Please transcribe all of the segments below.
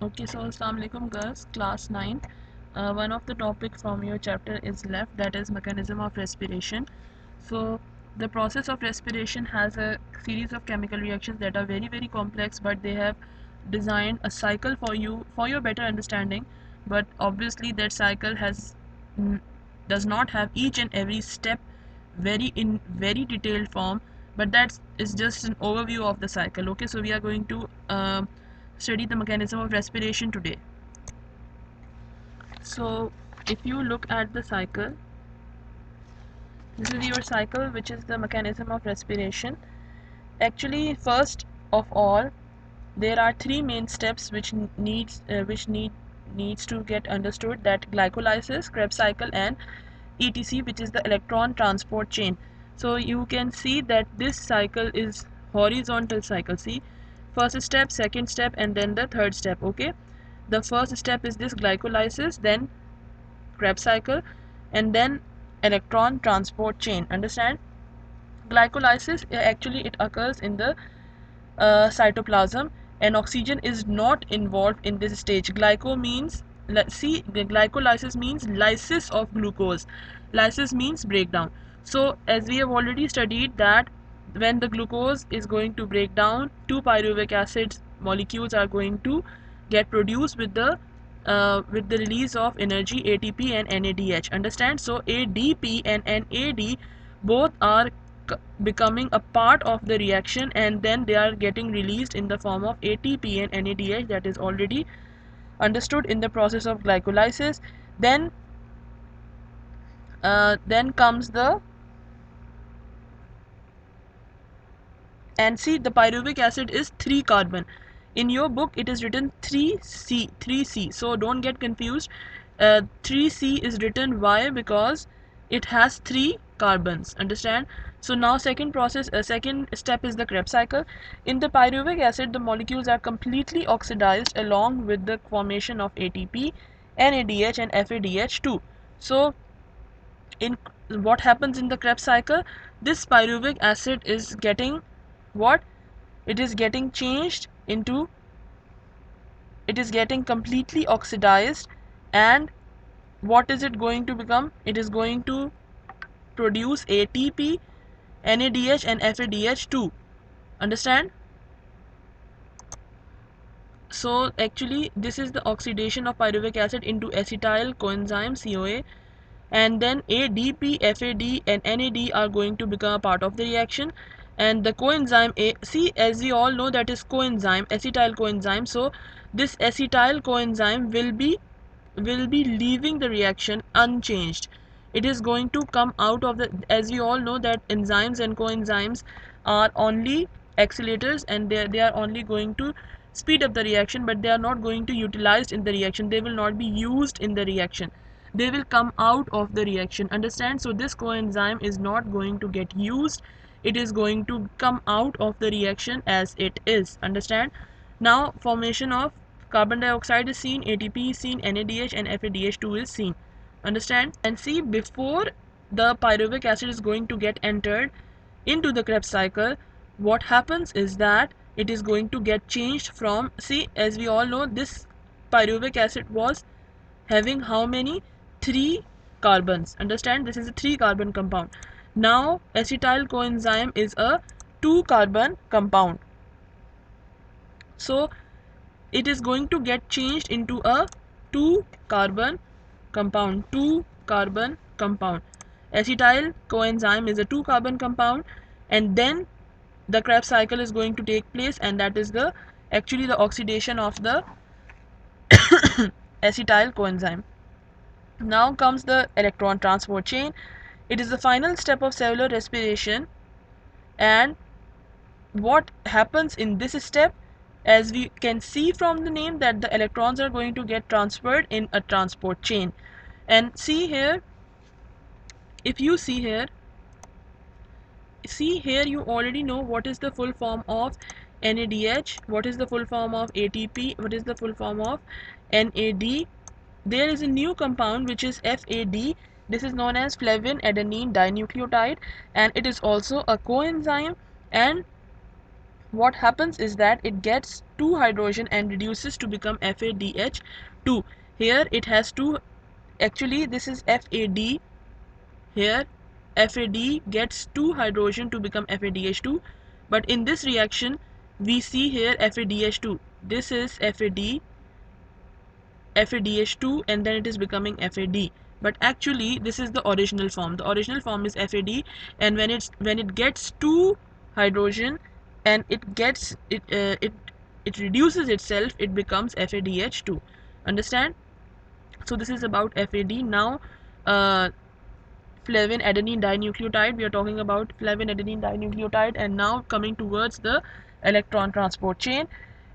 Okay, so Assalamu alaikum girls, class 9. One of the topic from your chapter is left, that is mechanism of respiration. So the process of respiration has a series of chemical reactions that are very complex, but they have designed a cycle for you for your better understanding. But obviously that cycle mm, does not have each and every step in very detailed form, but that is just an overview of the cycle. Okay, so we are going to study the mechanism of respiration today. So if you look at the cycle, this is your cycle, which is the mechanism of respiration. Actually, first of all, there are three main steps which needs to get understood, that glycolysis, Krebs cycle, and etc, which is the electron transport chain. So you can see that this cycle is horizontal cycle. See, first step, second step, and then the third step. Okay, the first step is this glycolysis, then Krebs cycle, and then electron transport chain. Understand? Glycolysis, actually it occurs in the cytoplasm, and oxygen is not involved in this stage. Glyco means, let's see, the glycolysis means lysis of glucose. Lysis means breakdown. So as we have already studied that when the glucose is going to break down, two pyruvic acid molecules are going to get produced with the release of energy, ATP and NADH. Understand? So ADP and NAD both are becoming a part of the reaction, and then they are getting released in the form of ATP and NADH, that is already understood in the process of glycolysis. Then comes the, and see, the pyruvic acid is 3 carbon. In your book it is written 3C, so don't get confused. 3C is written why? Because it has 3 carbons. Understand? So now second step is the Krebs cycle. In the pyruvic acid, the molecules are completely oxidized along with the formation of ATP, NADH and FADH2. So in what happens in the Krebs cycle, this pyruvic acid is getting what? It is getting changed into, it is getting completely oxidized, and what is it going to become? It is going to produce ATP, NADH and FADH2. Understand? So actually this is the oxidation of pyruvic acid into acetyl coenzyme CoA, and then ADP, FAD and NAD are going to become a part of the reaction, and the coenzyme see, as we all know, that is coenzyme, acetyl coenzyme. So this acetyl coenzyme will be leaving the reaction unchanged. It is going to come out of the, as we all know that enzymes and coenzymes are only accelerators, and they are only going to speed up the reaction, but they are not going to utilized in the reaction. They will not be used in the reaction. They will come out of the reaction. Understand? So this coenzyme is not going to get used. It is going to come out of the reaction as it is. Understand? Now formation of carbon dioxide is seen, ATP is seen, NADH and FADH2 is seen. Understand? And see, before the pyruvic acid is going to get entered into the Krebs cycle, what happens is that it is going to get changed from, see, as we all know, this pyruvic acid was having how many? 3 carbons. Understand? This is a 3 carbon compound. Now acetyl coenzyme is a 2 carbon compound. So it is going to get changed into a 2 carbon compound. 2 carbon compound. Acetyl coenzyme is a 2 carbon compound, and then the Krebs cycle is going to take place, and that is the actually the oxidation of the acetyl coenzyme. Now comes the electron transport chain. It is the final step of cellular respiration, and what happens in this step, as we can see from the name, that the electrons are going to get transferred in a transport chain. And see here, if you see here, you already know what is the full form of NADH, what is the full form of ATP, what is the full form of NAD. There is a new compound which is FAD. This is known as flavin adenine dinucleotide, and it is also a coenzyme, and what happens is that it gets two hydrogen and reduces to become FADH2. Here it has two, actually this is FAD. Here FAD gets two hydrogen to become FADH2, but in this reaction we see here FADH2. This is FADH2 and then it is becoming FAD, but actually this is the original form. The original form is FAD, and when it gets two hydrogen and it reduces itself, it becomes FADH2. Understand? So this is about FAD. Now flavin adenine dinucleotide, we are talking about flavin adenine dinucleotide, and now coming towards the electron transport chain.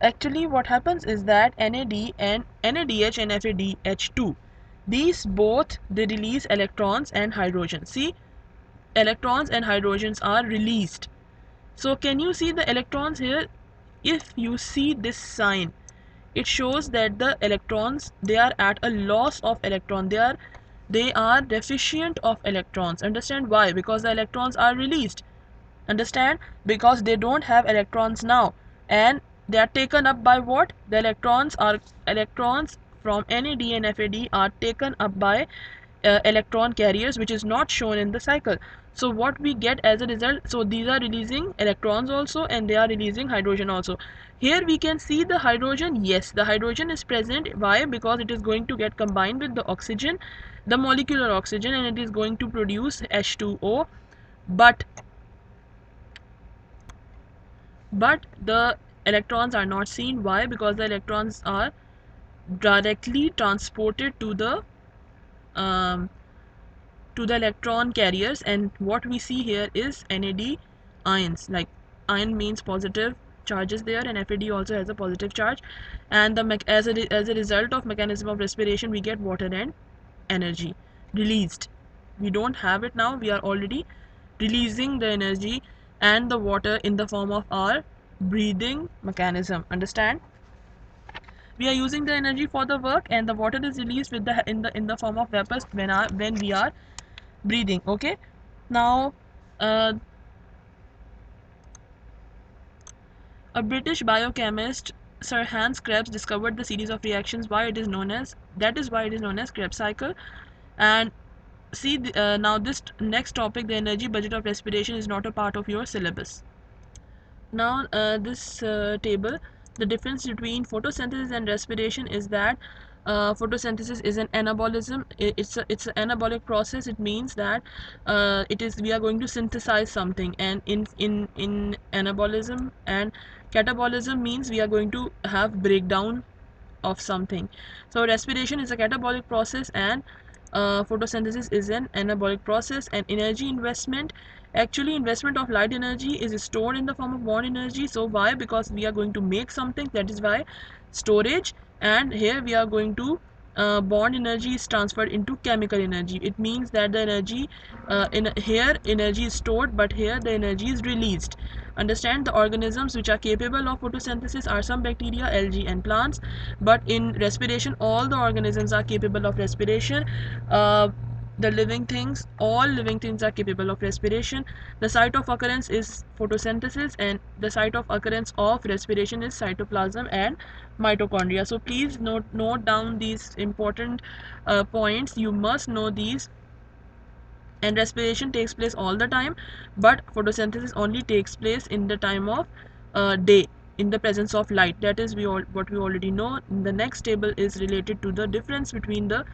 Actually what happens is that NAD and NADH and FADH2, these both, they release electrons and hydrogen. See, electrons and hydrogens are released. So can you see the electrons here? If you see this sign, it shows that the electrons, they are at a loss of electron. They are deficient of electrons. Understand why? Because the electrons are released. Understand? Because they don't have electrons now, and they are taken up by what? The electrons from NAD and FAD are taken up by electron carriers, which is not shown in the cycle. So what we get as a result, so these are releasing electrons also and they are releasing hydrogen also. Here we can see the hydrogen. Yes, the hydrogen is present. Why? Because it is going to get combined with the oxygen, the molecular oxygen, and it is going to produce H2O. But the electrons are not seen. Why? Because the electrons are directly transported um, to the electron carriers, and what we see here is NAD ions. Like, ion means positive charges there, and FAD also has a positive charge, and as a result of mechanism of respiration, we get water and energy released. We don't have it now, we are already releasing the energy and the water in the form of our breathing mechanism. Understand? We are using the energy for the work, and the water is released with the in the form of vapors when we are breathing. Okay, now uh, a British biochemist, Sir Hans Krebs, discovered the series of reactions. Why it is known as That is why it is known as Krebs cycle. And see, now this next topic, the energy budget of respiration, is not a part of your syllabus. Now this table, the difference between photosynthesis and respiration is that photosynthesis is an anabolism. It's an anabolic process. It means that we are going to synthesize something, and in anabolism and catabolism means we are going to have breakdown of something. So respiration is a catabolic process, and photosynthesis is an anabolic process. And energy investment, actually investment of light energy is stored in the form of bond energy. So why? Because we are going to make something, that is why storage. And here we are going to bond energy is transferred into chemical energy. It means that the energy in here energy is stored, but here the energy is released. Understand? The organisms which are capable of photosynthesis are some bacteria, algae, and plants, but in respiration all the organisms are capable of respiration. uh, the living things, all living things are capable of respiration. The site of occurrence is photosynthesis, and the site of occurrence of respiration is cytoplasm and mitochondria. So please note down these important points. You must know these. And respiration takes place all the time, but photosynthesis only takes place in the time of day, in the presence of light. That is what we already know. The next table is related to the difference between the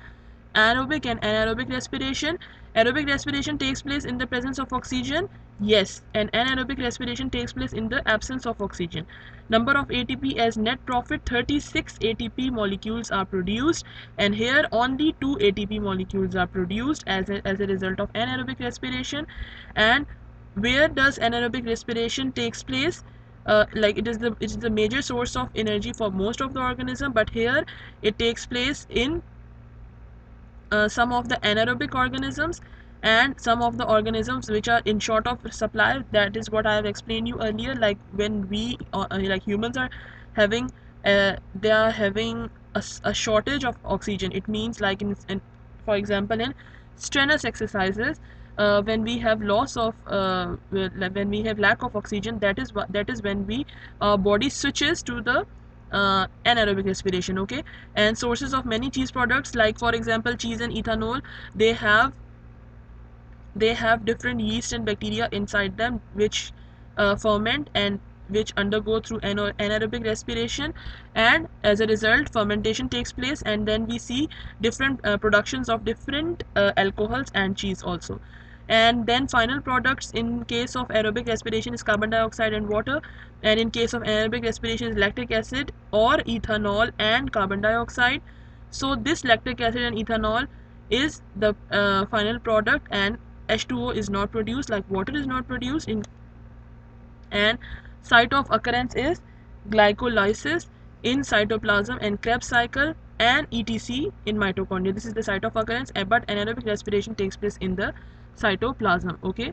aerobic and anaerobic respiration. Aerobic respiration takes place in the presence of oxygen. Yes, and anaerobic respiration takes place in the absence of oxygen. Number of ATP as net profit, 36 ATP molecules are produced, and here only 2 ATP molecules are produced as a result of anaerobic respiration. And where does anaerobic respiration takes place? Like, it is the major source of energy for most of the organism, but here it takes place in some of the anaerobic organisms and some of the organisms which are in short of supply. That is what I have explained you earlier. Like, when we like humans are having they are having a shortage of oxygen. It means, like, for example, in strenuous exercises, when we have loss of when we have lack of oxygen, that is when we body switches to the anaerobic respiration. Okay, and sources of many cheese products, like for example cheese and ethanol, they have different yeast and bacteria inside them which ferment and which undergo through anaerobic respiration, and as a result fermentation takes place, and then we see different productions of different alcohols and cheese also. And then final products in case of aerobic respiration is carbon dioxide and water, and in case of anaerobic respiration is lactic acid or ethanol and carbon dioxide. So this lactic acid and ethanol is the final product, and H2O is not produced, like water is not produced in. And site of occurrence is glycolysis in cytoplasm and Krebs cycle and etc in mitochondria. This is the site of occurrence, but anaerobic respiration takes place in the cytoplasm. Okay,